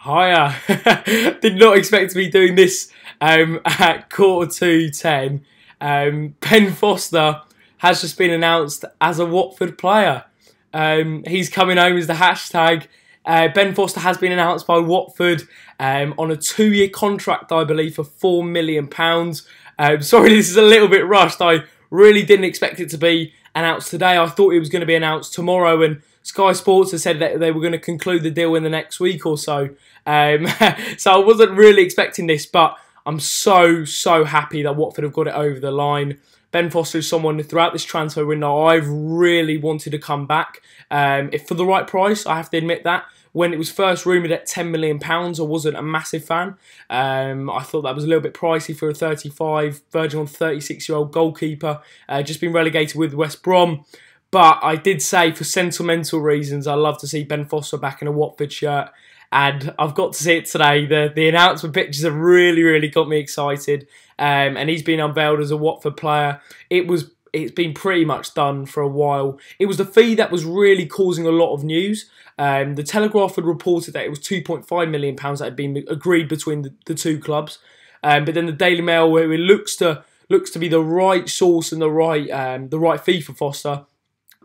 Hiya. Did not expect to be doing this at 10:45. Ben Foster has just been announced as a Watford player. He's coming home as the hashtag. Ben Foster has been announced by Watford on a 2-year contract, I believe, for £4 million. Sorry, this is a little bit rushed. I really didn't expect it to be announced today. I thought it was going to be announced tomorrow, and Sky Sports has said that they were going to conclude the deal in the next week or so. So I wasn't really expecting this, but I'm so happy that Watford have got it over the line. Ben Foster is someone throughout this transfer window I've really wanted to come back. If for the right price, I have to admit that. When it was first rumoured at £10 million, I wasn't a massive fan. I thought that was a little bit pricey for a 35, verging on 36-year-old goalkeeper. Just been relegated with West Brom. But I did say, for sentimental reasons, I love to see Ben Foster back in a Watford shirt. And I've got to see it today. The announcement pictures have really got me excited. And he's been unveiled as a Watford player. It's been pretty much done for a while. It was the fee that was really causing a lot of news. The Telegraph had reported that it was £2.5 million that had been agreed between the two clubs. But then the Daily Mail, where it looks to be the right source and the right fee for Foster,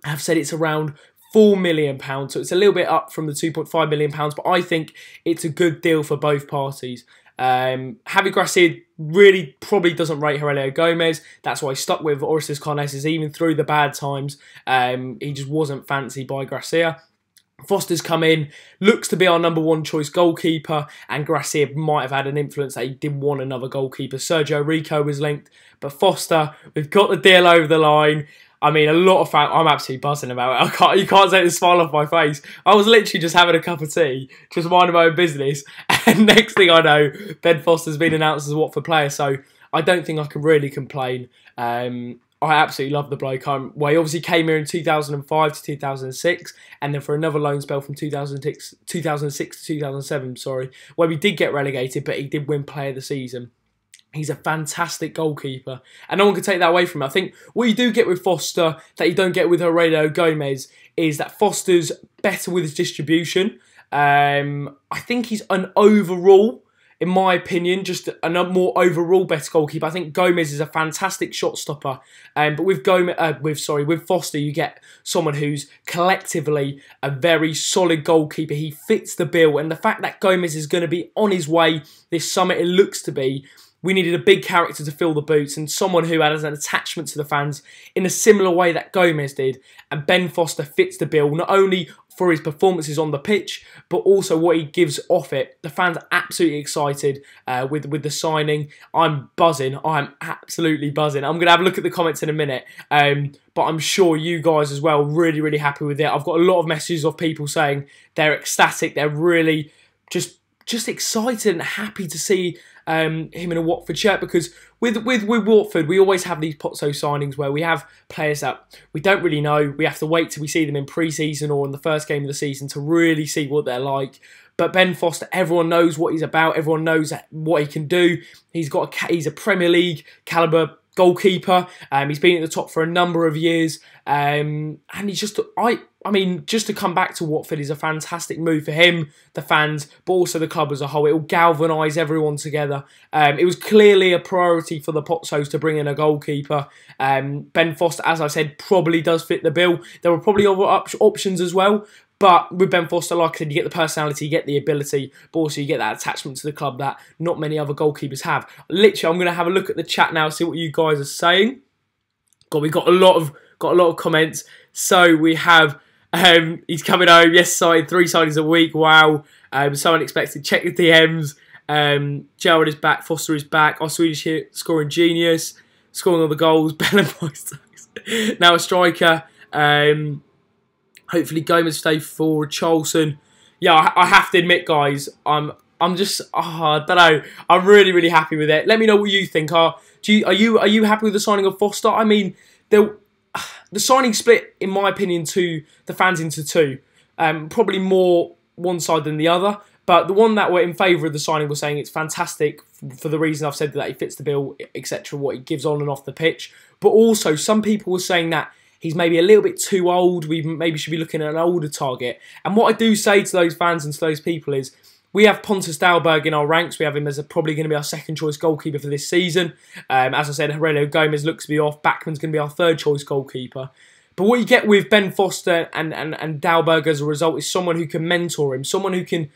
have said it's around £4 million. So it's a little bit up from the £2.5 million, but I think it's a good deal for both parties. Javi Gracia really probably doesn't rate Aurelio Gomez. That's why he stuck with Orestes Carneses even through the bad times. He just wasn't fancied by Gracia. Foster's come in, looks to be our #1 choice goalkeeper, and Gracia might have had an influence that he didn't want another goalkeeper. Sergio Rico was linked, but Foster, we've got the deal over the line. I mean, a lot of fans, I'm absolutely buzzing about it. You can't take the smile off my face. I was literally just having a cup of tea, just minding my own business, and next thing I know, Ben Foster's been announced as a Watford player, so I don't think I can really complain. I absolutely love the bloke. Well, he obviously came here in 2005 to 2006, and then for another loan spell from 2006 to 2007, where we did get relegated, but he did win Player of the Season. He's a fantastic goalkeeper, and no one can take that away from him. I think what you do get with Foster that you don't get with Aurelio Gomez is that Foster's better with his distribution. I think he's an overall, in my opinion, just a more overall better goalkeeper. I think Gomez is a fantastic shot stopper, but with Foster, you get someone who's collectively a very solid goalkeeper. He fits the bill, and the fact that Gomez is going to be on his way this summer, it looks to be. We needed a big character to fill the boots and someone who has an attachment to the fans in a similar way that Gomez did. And Ben Foster fits the bill, not only for his performances on the pitch, but also what he gives off it. The fans are absolutely excited with the signing. I'm buzzing. I'm absolutely buzzing. I'm going to have a look at the comments in a minute. But I'm sure you guys as well really happy with it. I've got a lot of messages of people saying they're ecstatic. They're really just excited and happy to see him in a Watford shirt, because with Watford we always have these Pozzo signings where we have players that we don't really know. We have to wait till we see them in pre-season or in the first game of the season to really see what they're like. But Ben Foster, everyone knows what he's about. Everyone knows what he can do. He's a Premier League caliber goalkeeper. He's been at the top for a number of years, and he's just I mean, just to come back to Watford is a fantastic move for him, the fans, but also the club as a whole. It will galvanise everyone together. It was clearly a priority for the Pozzos to bring in a goalkeeper. Ben Foster, as I said, probably does fit the bill. There were probably other options as well, but with Ben Foster, like I said, you get the personality, you get the ability, but also you get that attachment to the club that not many other goalkeepers have. Literally, I'm going to have a look at the chat now, see what you guys are saying. God, we got a lot of comments. So we have. He's coming home. Yes, signed 3 signings a week. Wow. So unexpected. Check the DMs. Gerald is back. Foster is back. Our Swedish here scoring genius. Scoring all the goals. Bellenboy now a striker. Hopefully Gomez stay for Charleston. Yeah, I have to admit, guys, I'm I don't know. I'm really, really happy with it. Let me know what you think. Are you happy with the signing of Foster? I mean, the signing split, in my opinion, to the fans into two. Probably more one side than the other. But the one that were in favour of the signing were saying it's fantastic for the reason I've said that he fits the bill, etc., what he gives on and off the pitch. But also, some people were saying that he's maybe a little bit too old. We maybe should be looking at an older target. And what I do say to those fans and to those people is, we have Pontus Dahlberg in our ranks. We have him as probably going to be our second choice goalkeeper for this season. As I said, Aurelio Gomez looks to be off. Backman's going to be our third choice goalkeeper. But what you get with Ben Foster and Dahlberg as a result is someone who can mentor him, someone who can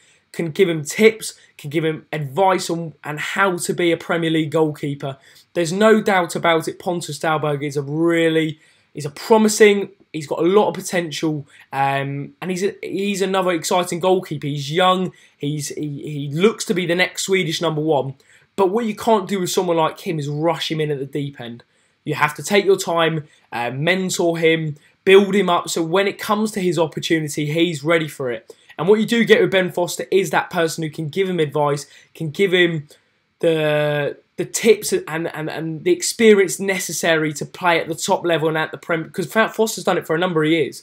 give him tips, can give him advice on how to be a Premier League goalkeeper. There's no doubt about it. Pontus Dahlberg is promising. He's got a lot of potential, and he's another exciting goalkeeper. He's young. He looks to be the next Swedish #1. But what you can't do with someone like him is rush him in at the deep end. You have to take your time, mentor him, build him up, so when it comes to his opportunity, he's ready for it. And what you do get with Ben Foster is that person who can give him advice, can give him the tips and the experience necessary to play at the top level and at the Premier. Because Foster's done it for a number of years.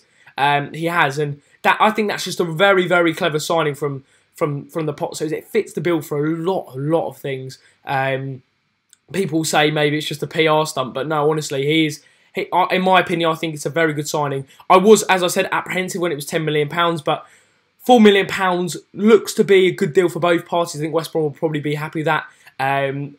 He has, and I think that's just a very, very clever signing from the pot. So it fits the bill for a lot of things. People say maybe it's just a PR stunt, but no, honestly, in my opinion, I think it's a very good signing. I was, as I said, apprehensive when it was £10 million, but £4 million looks to be a good deal for both parties. I think West Brom will probably be happy with that.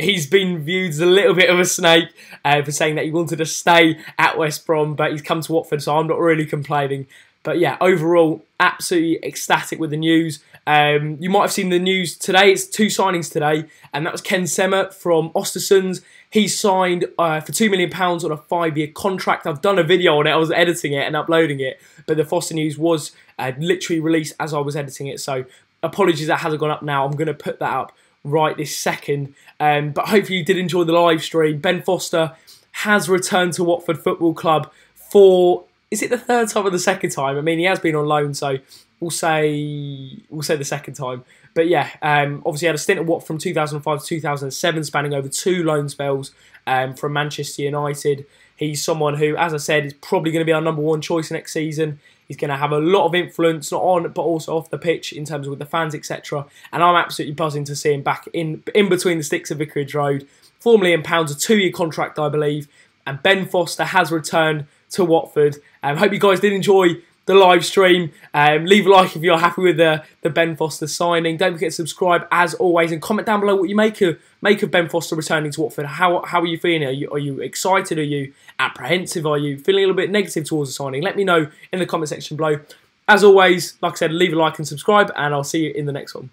He's been viewed as a little bit of a snake for saying that he wanted to stay at West Brom, but he's come to Watford, so I'm not really complaining. But yeah, overall, absolutely ecstatic with the news. You might have seen the news today. It's 2 signings today, and that was Ken Sema from Östersunds. He signed for £2 million on a 5-year contract. I've done a video on it. I was editing it and uploading it, but the Foster news was literally released as I was editing it. So apologies that hasn't gone up now. I'm going to put that up right this second. But hopefully you did enjoy the live stream. Ben Foster has returned to Watford Football Club for, is it the 3rd time or the 2nd time? I mean, he has been on loan, so we'll say the 2nd time. But yeah, obviously had a stint at Watford from 2005 to 2007, spanning over 2 loan spells from Manchester United. He's someone who, as I said, is probably going to be our #1 choice next season. He's going to have a lot of influence, not on, but also off the pitch in terms of with the fans, etc. And I'm absolutely buzzing to see him back in between the sticks of Vicarage Road. £4 million, a 2-year contract, I believe. And Ben Foster has returned to Watford. Hope you guys did enjoy the live stream. Leave a like if you're happy with the Ben Foster signing. Don't forget to subscribe as always, and comment down below what you make of Ben Foster returning to Watford. How are you feeling? Are you excited? Are you apprehensive? Are you feeling a little bit negative towards the signing? Let me know in the comment section below. As always, like I said, leave a like and subscribe, and I'll see you in the next one.